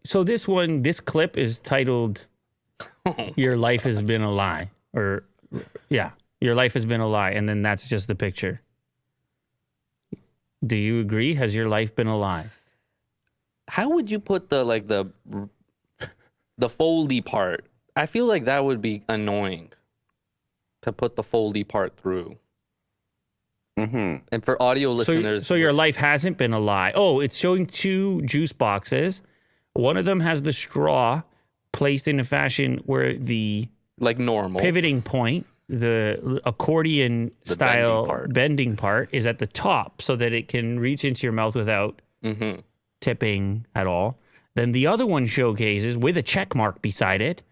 So this clip is titled "Your Life Has Been a Lie," or yeah, "Your Life Has Been a Lie," and then that's just the picture. Do you agree? Has your life been a lie? How would you put the foldy part? I feel like that would be annoying to put the foldy part through. Mm-hmm. And for audio listeners, so your life hasn't been a lie. Oh, it's showing 2 juice boxes. One of them has the straw placed in a fashion where the like normal pivoting point, the accordion style bending part is at the top so that it can reach into your mouth without tipping at all. Then the other one showcases, with a check mark beside it,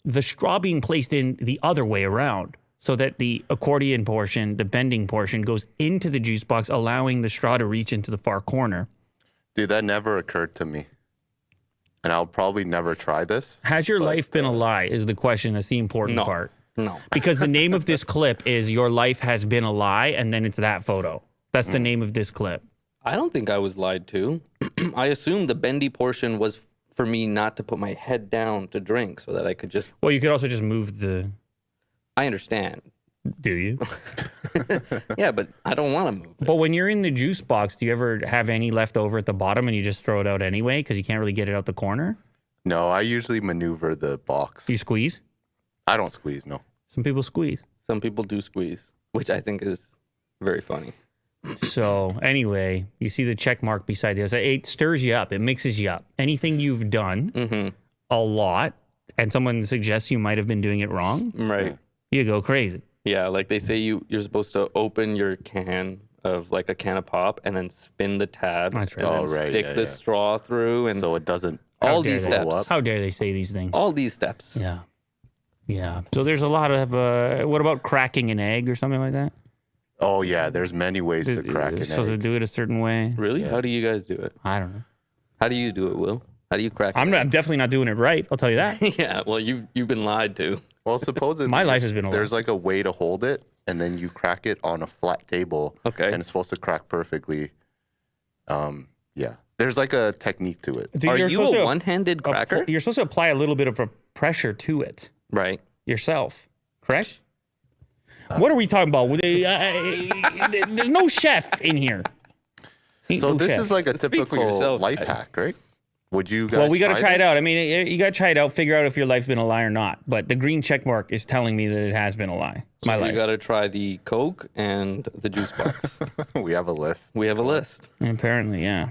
the straw being placed in the other way around so that the accordion portion, the bending portion, goes into the juice box, allowing the straw to reach into the far corner. Dude, that never occurred to me. And I'll probably never try this. Has your life been a lie is the question. That's the important part. No. Because the name of this clip is "Your Life Has Been a Lie," and then it's that photo. That's the name of this clip. I don't think I was lied to. I assumed the bendy portion was for me not to put my head down to drink so that I could just... Well, you could also just move the... I understand. Do you? Yeah, but I don't want to move it. But when you're in the juice box, do you ever have any left over at the bottom and you just throw it out anyway because you can't really get it out the corner? No, I usually maneuver the box. Do you squeeze? I don't squeeze, no. Some people squeeze. Some people do squeeze, which I think is very funny. So anyway, you see the check mark beside this. It stirs you up. It mixes you up. Anything you've done a lot and someone suggests you might have been doing it wrong, Right. you go crazy. Yeah, like they say you're supposed to open your can of like a can of pop and then spin the tab That's right. and then stick the straw through and So it doesn't... all these steps. How dare they say these things? All these steps. Yeah. Yeah. So there's a lot of, what about cracking an egg or something like that? Oh, yeah, there's many ways to crack You're an supposed to egg. do it a certain way. Really? Yeah. How do you guys do it? I don't know. How do you do it, Will? How do you crack I'm definitely not doing it right. I'll tell you that. Yeah, well, you've been lied to. Well, supposedly... My life has been a lie. There's like a way to hold it, and then you crack it on a flat table. Okay. And it's supposed to crack perfectly. Yeah. There's like a technique to it. Dude, Are you're you supposed a to one-handed cracker? You're supposed to apply a little bit of pressure to it Right. yourself, correct? What are we talking about? There's no chef in here. Ain't So no this chef. is like a Speak for typical yourself, life guys. hack, right? Would you guys Well, we got to try it this? out. I mean, you got to try it out, figure out if your life's been a lie or not. But the green check mark is telling me that it has been a lie. My You life. got to try the Coke and the juice box. We have a list. We have a list. Apparently, yeah.